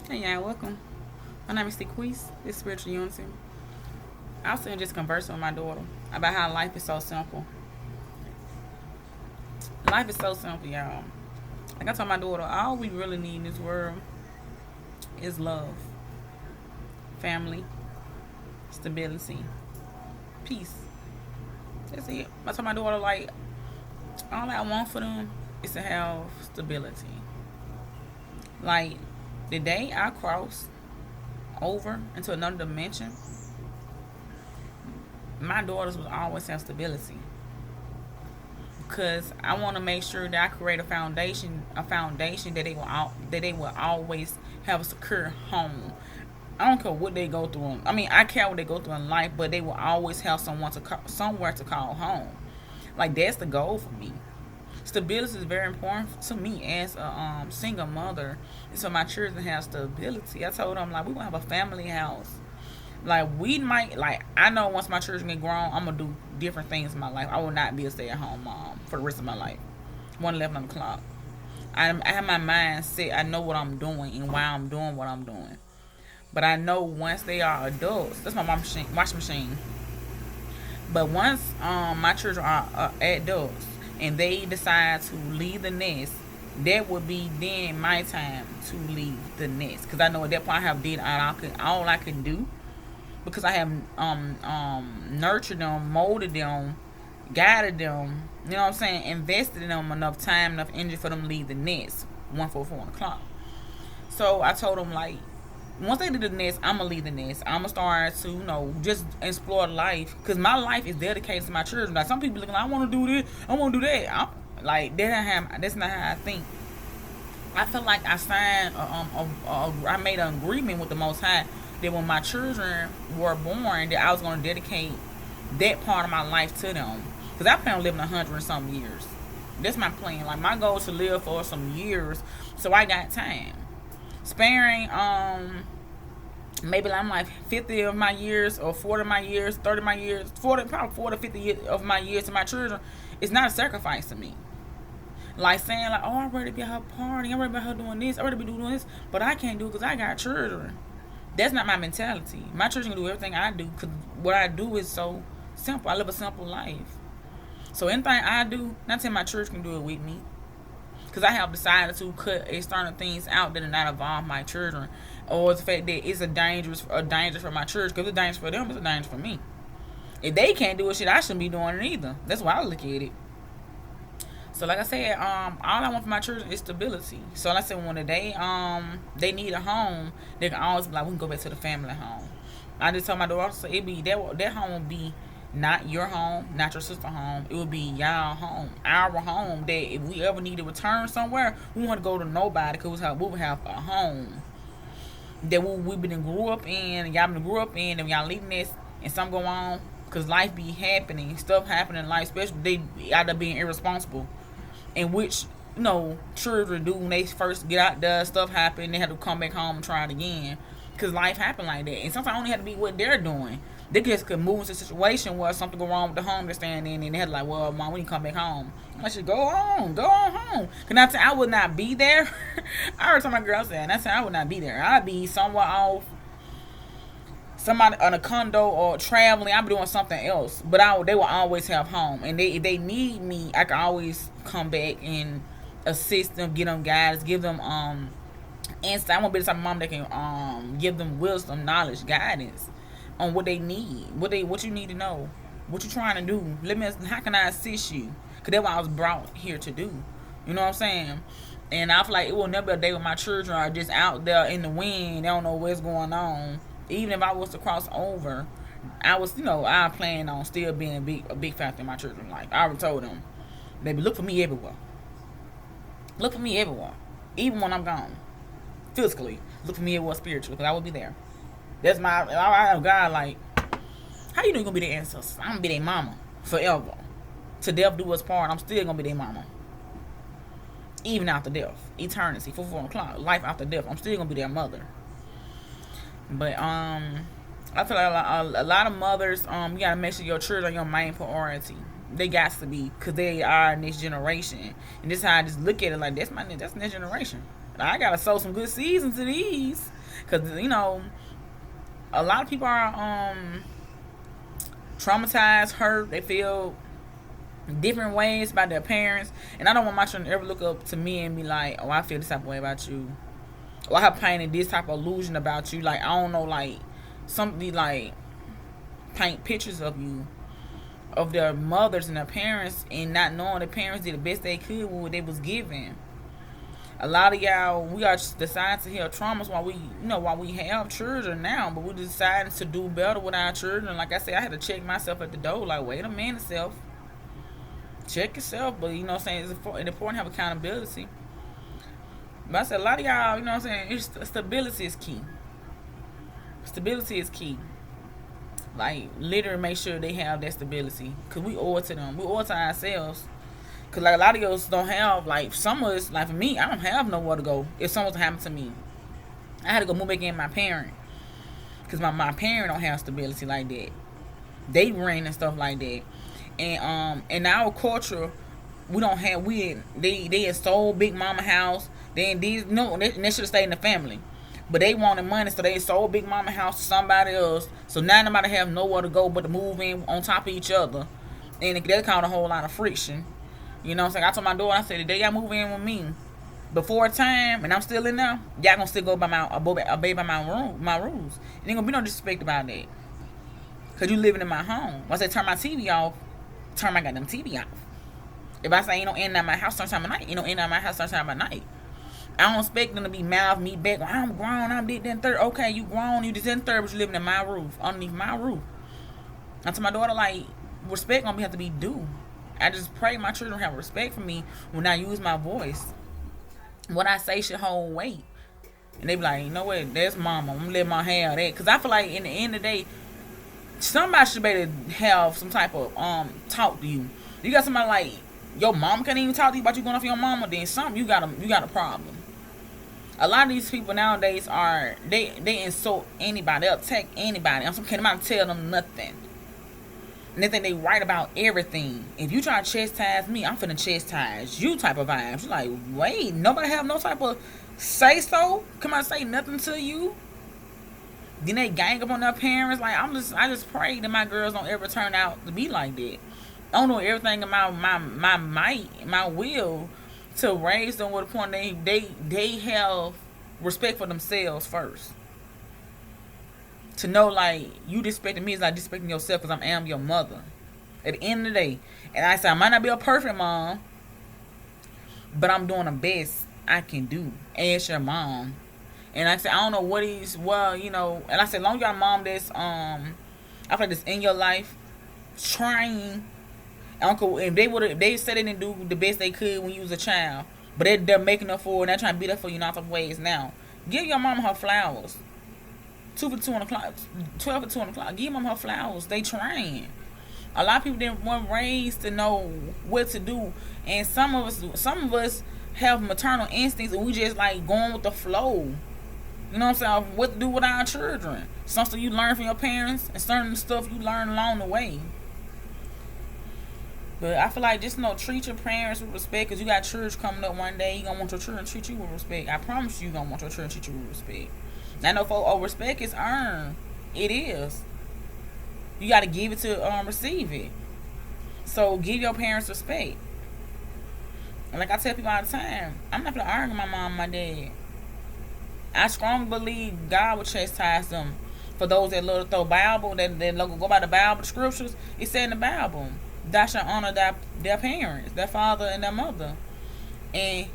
Hey, y'all, welcome. My name is Sequise. It's Spiritual Unity. I was sitting just conversing with my daughter about how life is so simple. Life is so simple, y'all. Like I told my daughter, all we really need in this world is love, family, stability, peace. That's it. I told my daughter, like, all I want for them is to have stability. Like, the day I cross over into another dimension, my daughters will always have stability because I want to make sure that I create a foundation that they will always have a secure home. I don't care what they go through. I mean, I care what they go through in life, but they will always have somewhere to call home. Like that's the goal for me. Stability is very important to me as a single mother, so my children have stability. I told them like we gonna have a family house. Like we might like I know once my children get grown, I'm gonna do different things in my life. I will not be a stay-at-home mom for the rest of my life. 1:11 on the clock. I have my mind set. I know what I'm doing and why I'm doing what I'm doing. But I know once they are adults, that's my washing machine. But once my children are adults and they decide to leave the nest, that would be then my time to leave the nest. Because I know at that point I have did all I can do because I have nurtured them, molded them, guided them. You know what I'm saying? Invested in them enough time, enough energy for them to leave the nest. 1:44 o'clock. So I told them like, once they do the nest, I'm gonna leave the nest. I'm gonna start to just explore life because my life is dedicated to my children. Like some people looking, like, I want to do this, I want to do that. Like that's not how I think. I feel like I signed, I made an agreement with the Most High that when my children were born, that I was going to dedicate that part of my life to them. Because I plan on living 100 and some years. That's my plan. Like my goal is to live for some years, so I got time. Sparing, maybe I'm like 50 of my years or 40 of my years, 30 of my years, 40, probably 40, 50 of my years to my children. It's not a sacrifice to me. Like saying like, oh, I'm ready to be at her party, I'm ready to be her doing this, I'm ready to be doing this, but I can't do it because I got children. That's not my mentality. My children can do everything I do because what I do is so simple. I live a simple life. So anything I do, not saying my church can do it with me, because I have decided to cut external things out that do not involve my children, or the fact that it's a danger for my church. Because it's a danger for them, it's a danger for me. If they can't do it, shit, I shouldn't be doing it either. That's why I look at it. So like I said, all I want for my children is stability. So like I said, when they need a home, they can always be like, we can go back to the family home. I just told my daughter, so it be that home will be not your home, not your sister's home. It would be y'all home, our home. That if we ever need to return somewhere, we want to go to nobody because we would have a home that we've been grew up in, y'all been grew up in, and y'all leaving this, and something go on because life be happening, stuff happening in life, especially they out there being irresponsible, in which children do when they first get out there, stuff happen, they have to come back home and try it again because life happen like that, and sometimes only have to be what they're doing. They just could move into a situation where something go wrong with the home they're staying in, and they had like, well, mom, we can come back home. I should go on home. Cause I would not be there. I heard some of my girls saying, I said I would not be there. I'd be somewhere off, somebody on a condo or traveling. I'd be doing something else. But they will always have home, and if they need me, I can always come back and assist them, give them guidance, give them insight. I want to be the type of mom that can give them wisdom, knowledge, guidance on what they need, what you need to know, what you trying to do. How can I assist you? Cause that's what I was brought here to do. You know what I'm saying? And I feel like it will never be a day when my children are just out there in the wind. They don't know what's going on. Even if I was to cross over, I plan on still being a big factor in my children's life. I already told them, baby, look for me everywhere. Look for me everywhere, even when I'm gone. Physically, look for me everywhere spiritually, because I will be there. That's I know God, like, how you know you're going to be their ancestors? I'm going to be their mama forever. To death do us part, I'm still going to be their mama. Even after death. Eternity, 4 o'clock, life after death, I'm still going to be their mother. But, I feel like a lot of mothers, you got to make sure your children are your main priority. They got to be, because they are next generation. And this is how I just look at it, like, that's next generation. I gotta sow some good seeds into these, cause a lot of people are traumatized, hurt. They feel different ways about their parents, and I don't want my children to ever look up to me and be like, "Oh, I feel this type of way about you," or "I have painted this type of illusion about you." Like, I don't know, like something like paint pictures of you, of their mothers and their parents, and not knowing the parents did the best they could with what they was given. A lot of y'all, we are deciding to heal traumas while we have children now, but we deciding to do better with our children. Like I said, I had to check myself at the door. Like, wait a minute, self, check yourself. But you know what I'm saying, it's important to have accountability. But I said, a lot of y'all, you know what I'm saying, stability is key. Stability is key. Like, literally make sure they have that stability, because we owe it to them. We owe it to ourselves. Because, like, a lot of us don't have, like, some of us, like, for me, I don't have nowhere to go if something was to happen to me. I had to go move back in my parent. Because my parent don't have stability like that. They ran and stuff like that. And in our culture, we don't have, they had sold Big Mama house. They should have stayed in the family. But they wanted money, so they sold Big Mama house to somebody else. So now nobody have nowhere to go but to move in on top of each other. And that caused a whole lot of friction. You know what I'm saying? I told my daughter, I said, the day y'all move in with me, before time, and I'm still in there, y'all gonna still go by obey by my rules. And ain't gonna be no disrespect about that. Cause you living in my home. Once I turn my TV off, turn my goddamn TV off. If I say ain't no end at my house, turn time of night. Ain't no end at my house, turn time of night. I don't expect them to be mouth me back. Well, I'm grown, I'm this, then third. Okay, you grown, you this, then third, but you living in my roof, underneath my roof. I told my daughter, like, respect gonna have to be due. I just pray my children have respect for me when I use my voice. What I say should hold weight. And they be like, you know what, that's mama. I'm gonna let my have that. Because I feel like in the end of the day, somebody should be able to have some type of talk to you. You got somebody like, your mom can't even talk to you about you going off your mama, then you got a problem. A lot of these people nowadays they insult anybody, they'll attack anybody. I'm not tell them nothing. And they think they right about everything. If you try to chastise me, I'm finna chastise you type of vibes. You're like, wait, nobody have no type of say so? Come on, say nothing to you? Then they gang up on their parents. Like, I just pray that my girls don't ever turn out to be like that. I don't know everything about my might, my will to raise them with a point they have respect for themselves first. To know, like, you disrespecting me is like disrespecting yourself, because I am your mother. At the end of the day. And I said, I might not be a perfect mom, but I'm doing the best I can do as your mom. And I said, I don't know what and I said, long as you got a mom that's, I feel like that's in your life, trying, uncle, if they said they didn't do the best they could when you was a child, but they're making up for it, and they're trying to beat up for you in all type of ways now. Give your mama her flowers. 2 for 2 on the clock, 12 for 2 on the clock. Give them her flowers. They trying. A lot of people weren't raised to know what to do, and some of us have maternal instincts, and we just like going with the flow. You know what I'm saying? What to do with our children? Some stuff you learn from your parents, and certain stuff you learn along the way. But I feel like just treat your parents with respect, because you got children coming up one day. You gonna want your children to treat you with respect. I promise you gonna want your children to treat you with respect. I know respect is earned. It is. You got to give it to receive it. So give your parents respect. And like I tell people all the time, I'm not going to argue with my mom and my dad. I strongly believe God will chastise them. For those that love to throw Bible, that go by the Bible, the scriptures, it said in the Bible, thou shalt honor their parents, their father and their mother. And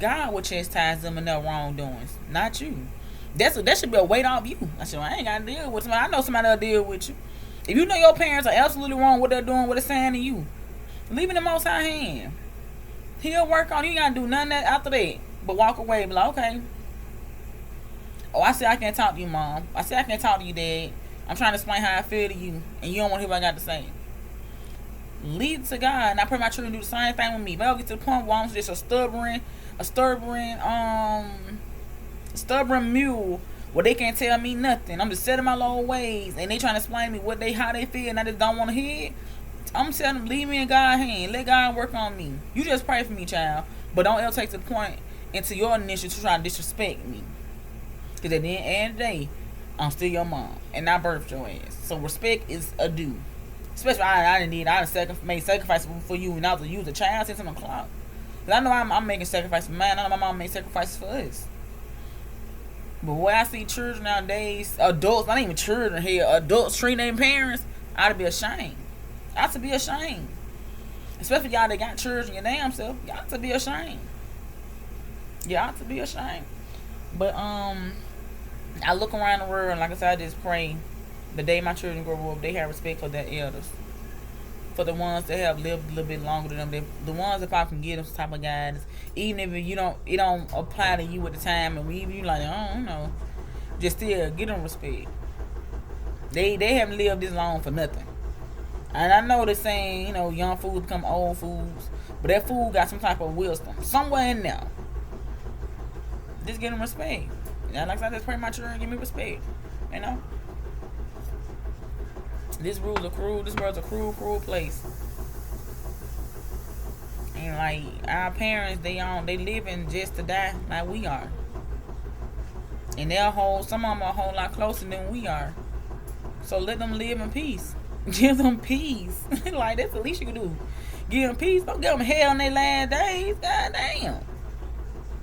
God will chastise them in their wrongdoings, not you. That should be a weight off you. I said, I ain't got to deal with somebody. I know somebody that'll deal with you. If you know your parents are absolutely wrong what they're doing, what they're saying to you, leave it in the Most High hand. He'll work on you. You ain't got to do nothing after that but walk away and be like, okay. Oh, I said I can't talk to you, Mom. I said I can't talk to you, Dad. I'm trying to explain how I feel to you, and you don't want to hear what I got to say. Lead it to God, and I pray my children do the same thing with me. But I'll get to the point where I'm just a stubborn mule where they can't tell me nothing. I'm just setting my low ways, and they trying to explain to me how they feel, and I just don't want to hear it. I'm telling them, leave me in God's hand. Let God work on me. You just pray for me, child, but don't ever take to the point into your initiative to try to disrespect me. Because at the end of the day, I'm still your mom, and I birthed your ass. So respect is a due. Especially I done made sacrifices for you, and I was use a child since I'm o'clock. Cause I know I'm making sacrifices for mine. I know my mom made sacrifices for us. But when I see children nowadays, adults, not even children here, adults treating their parents, I ought to be ashamed. I ought to be ashamed. Especially y'all that got children your damn self. You ought to be ashamed. You ought to be ashamed. But I look around the world, and like I said, I just pray the day my children grow up, they have respect for their elders. For the ones that have lived a little bit longer than them, the ones that probably can give them some type of guidance, even if it don't apply to you at the time, and we you like, I don't know, just still give them respect. They haven't lived this long for nothing. And I know they're saying, young fools become old fools, but that fool got some type of wisdom somewhere in there. Just give them respect. And like I said, just pray my children give me respect. This world's a cruel place. And like our parents, they living just to die like we are. And some of them are a whole lot closer than we are. So let them live in peace. Give them peace. Like that's the least you can do. Give them peace. Don't give them hell in their last days. God damn.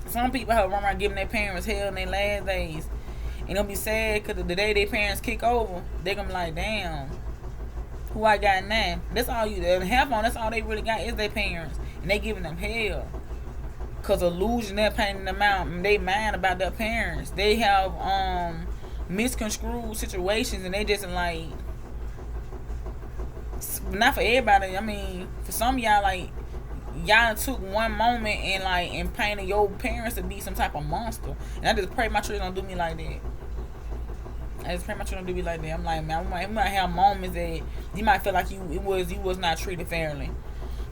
Some people have run around giving their parents hell in their last days. And they'll be sad because the day their parents kick over, they're going to be like, damn, who I got now? That's all that's all they really got is their parents. And they giving them hell. Because of losing their pain in them out. And they mind about their parents. They have misconstrued situations and they just like, not for everybody. I mean, for some of y'all, like, y'all took one moment and painted your parents to be some type of monster. And I just pray my children don't do me like that. I'm like, man, we might have moments that you might feel like you was not treated fairly.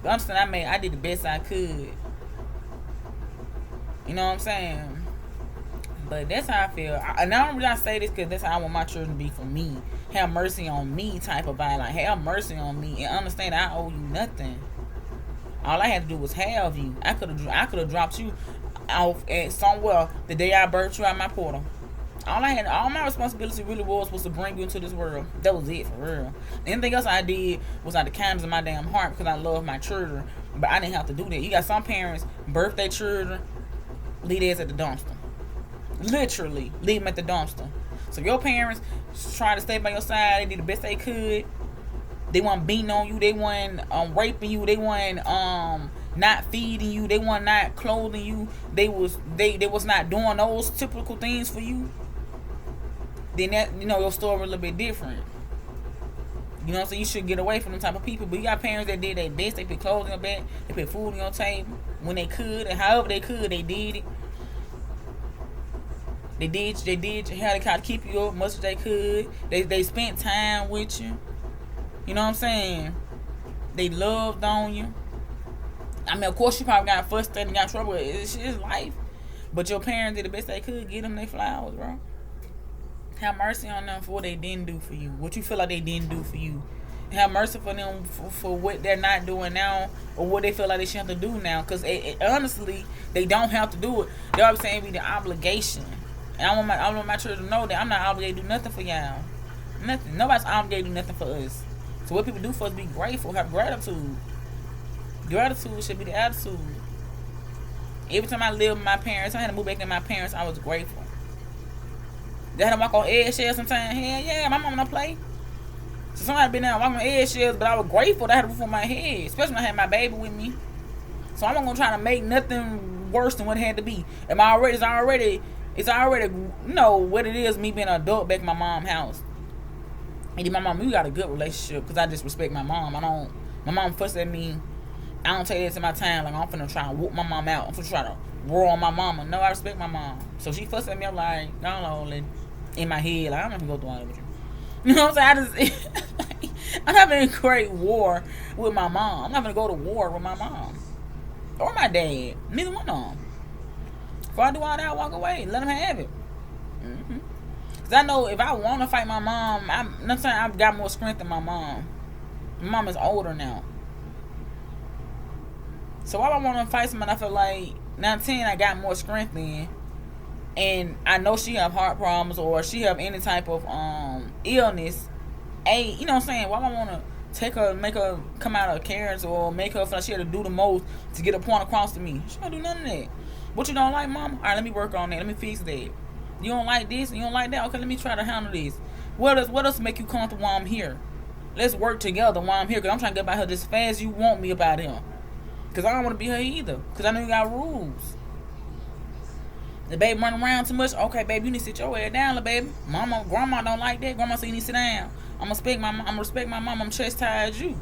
But understand, I did the best I could. You know what I'm saying? But that's how I feel. And I don't really say this because that's how I want my children to be for me. Have mercy on me type of vibe. Like, have mercy on me and understand I owe you nothing. All I had to do was have you. I could have dropped you off at somewhere the day I birthed you out my portal. All my responsibility really was to bring you into this world. That was it, for real. Anything else I did was out of the kindness of my damn heart because I love my children. But I didn't have to do that. You got some parents birth their children, leave theirs at the dumpster. Literally, leave them at the dumpster. So your parents trying to stay by your side, they did the best they could. They weren't beating on you. They weren't raping you. They weren't not feeding you. They weren't not clothing you. They was not doing those typical things for you. Then that your story a little bit different. You know what I'm saying? You should get away from them type of people. But you got parents that did their best. They put clothes on your back. They put food on your table when they could, and however they could, they did it. They did how they kind of keep you up much as they could. They spent time with you. You know what I'm saying? They loved on you. I mean, of course, you probably got frustrated and got in trouble. It's life. But your parents did the best they could. Give them their flowers, bro. Have mercy on them for what they didn't do for you. What you feel like they didn't do for you. Have mercy for them for what they're not doing now or what they feel like they should have to do now. Because honestly, they don't have to do it. They're always saying it be the obligation. And I want my children to know that I'm not obligated to do nothing for y'all. Nothing. Nobody's obligated to do nothing for us. So what people do for us, be grateful, have gratitude. Gratitude should be the attitude. Every time I lived with my parents, I had to move back in my parents, I was grateful. They had to walk on eggshells sometimes. Hell yeah, my mama don't play. So somebody been there walking on eggshells, but I was grateful that I had a roof on my head. Especially when I had my baby with me. So I'm not gonna try to make nothing worse than what it had to be. It's already what it is, me being an adult back in my mom's house. And then my mom, we got a good relationship because I just respect my mom. My mom fuss at me. I don't take that to my time. Like, I'm finna try to whoop my mom out. I'm finna try to roar on my mama. No, I respect my mom. So she fuss at me. I'm like, I don't know, in my head, like, I'm not gonna go through all that with you. You know what I'm saying? I'm having a great war with my mom. I'm not gonna go to war with my mom. Or my dad. Neither one of them. If I do all that, I walk away. Let them have it. Mm-hmm. Because I know if I want to fight my mom, I've got more strength than my mom. My mom is older now. So why would I want to fight somebody I feel like 9 10 I got more strength then, and I know she have heart problems or she have any type of illness. You know what I'm saying? Why would I want to take her, make her come out of carrots or make her feel like she had to do the most to get a point across to me? She don't do none of that. What you don't like, mama? All right, let me work on that. Let me fix that. You don't like this? You don't like that? Okay, let me try to handle this. What else make you comfortable while I'm here? Let's work together while I'm here, because I'm trying to get about her just fast as you want me about him. Because I don't want to be her either. Because I know you got rules. The baby running around too much. Okay, baby, you need to sit your ass down, little baby. Grandma don't like that. Grandma said you need to sit down. I'm gonna respect my mom. I'm chastise you.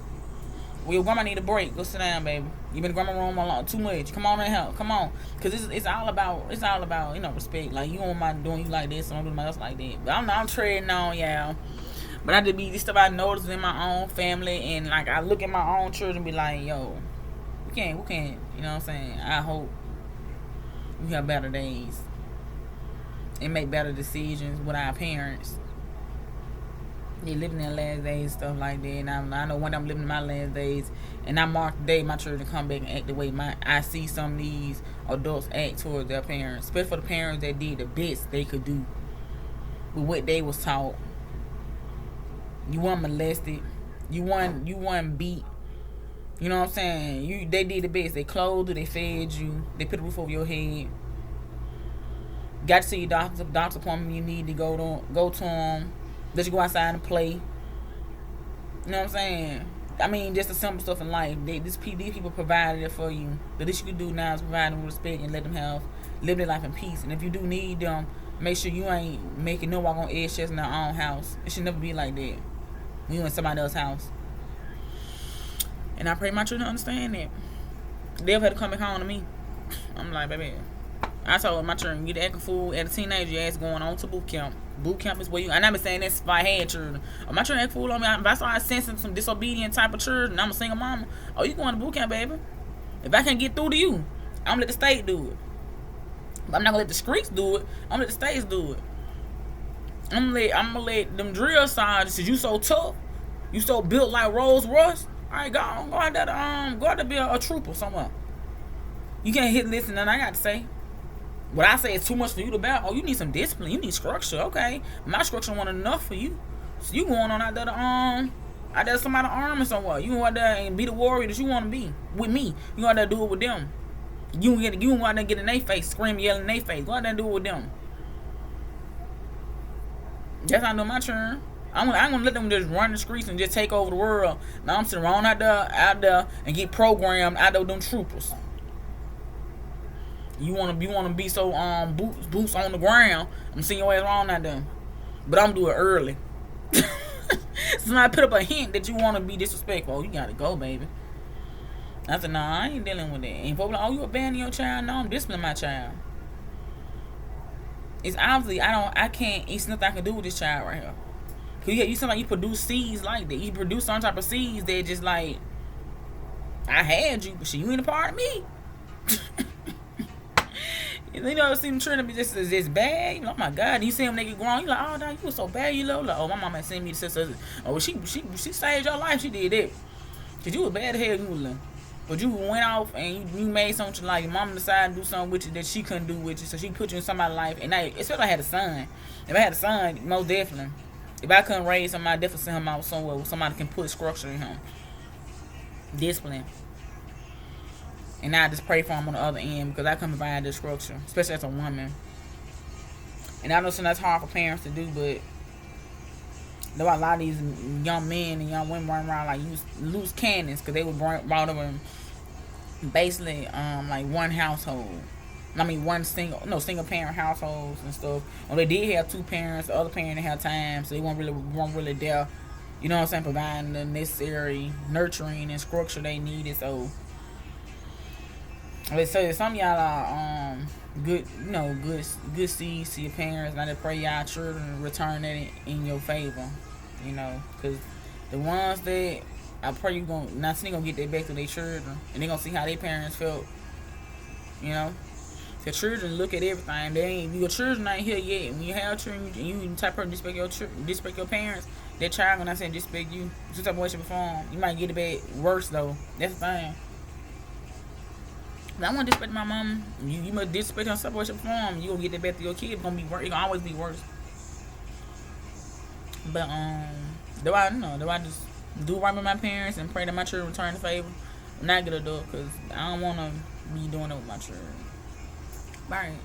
Well, your grandma need a break. Go sit down, baby. You been in grandma room a lot too much. Come on and help. Come on, cause it's all about respect. Like you don't mind doing you like this, and I don't do my else like that. But I'm treading on y'all. But I just be this stuff I noticed in my own family, and like I look at my own children and be like, yo, we can't. You know what I'm saying? I hope we have better days and make better decisions with our parents. They living their last days, stuff like that. And I know when I'm living my last days, and I mark the day my children come back and act the way I see some of these adults act towards their parents, especially for the parents that did the best they could do with what they was taught. You weren't molested. You weren't beat. You know what I'm saying? They did the best. They clothed you. They fed you. They put a roof over your head. Got to see your doctor's appointment you need to go to them. Let you go outside and play. You know what I'm saying? I mean, just the simple stuff in life. These people provided it for you. The least you can do now is provide them with respect and let them live their life in peace. And if you do need them, make sure you ain't making no walk on eggshells in their own house. It should never be like that. When you in somebody else's house. And I pray my children understand that. They'll have to come back home to me. I'm like, baby. I told my children, you get acting fool as a teenager, your ass going on to boot camp. Boot camp is where you, and I've been saying this if I had children. Oh, my children act fool on me. If I start sensing some disobedient type of children, I'm a single mama. Oh, you going to boot camp, baby. If I can't get through to you, I'm going to let the state do it. But I'm not going to let the streets do it. I'm going to let the states do it. I'm gonna let them drill sergeants, since you so tough, you so built like Rolls Royce. All right, go out there to be a trooper somewhere. You can't listen to nothing I got to say. What I say is too much for you to bear. Oh, you need some discipline. You need structure. Okay, my structure wasn't enough for you. So you going on out there to somebody army somewhere. You go out there and be the warrior that you want to be with me. You go out there do it with them. You go out there and get in their face, scream, yell in their face. Go out there and do it with them. That's how I know my turn. I'm gonna let them just run the streets and just take over the world. Now I'm sitting around out there and get programmed out of them troopers. You wanna be so boots on the ground. I'm seeing your ass around out there, but I'm doing it early. Somebody put up a hint that you wanna be disrespectful. Oh, you gotta go, baby. I said, nah, I ain't dealing with that. And people like, oh, you abandoning your child? No, I'm disciplining my child. It's obviously I can't. It's nothing I can do with this child right here. Cause you sound like you produce seeds like that. You produce some type of seeds that just like, I had you, but shit, you ain't a part of me. You know, see them children be just bad. You know, oh my God, you see them nigga grown. You like, oh, no, you was so bad. You know, like, oh, my mama sent me the sister. Oh, she saved your life. She did that. Cause you was bad as hell. You was little. But you went off and you made something like your mama decided to do something with you that she couldn't do with you. So she put you in somebody's life. And especially if I had a son. If I had a son, most definitely. If I couldn't raise him, I'd definitely send him out somewhere where somebody can put structure in him. Discipline. And I just pray for him on the other end because I couldn't provide this structure, especially as a woman. And I know that's hard for parents to do, but there are a lot of these young men and young women running around like loose cannons because they were brought up in basically like one household. I mean, single parent households and stuff. Or they did have two parents, the other parent didn't have time, so they weren't really there. You know what I'm saying? Providing the necessary nurturing and structure they needed. So some of y'all are good seeds to your parents. And I just pray y'all children return that in your favor. You know, because the ones that I pray you gonna get that back to their children, and they gonna see how their parents felt. You know. The children look at everything. Your children ain't here yet. When you have children, and you the type of person disrespect your parents, that child gonna say disrespect you. Some type of way, shape, or form. You might get it back worse though. That's the thing. If I want to disrespect my mom, you must disrespect your separation from. You gonna get that back to your kid. It's gonna be worse. It gonna always be worse. But do I just do right with my parents and pray that my children return the favor? Not get a dog because I don't want to be doing it with my children. Right.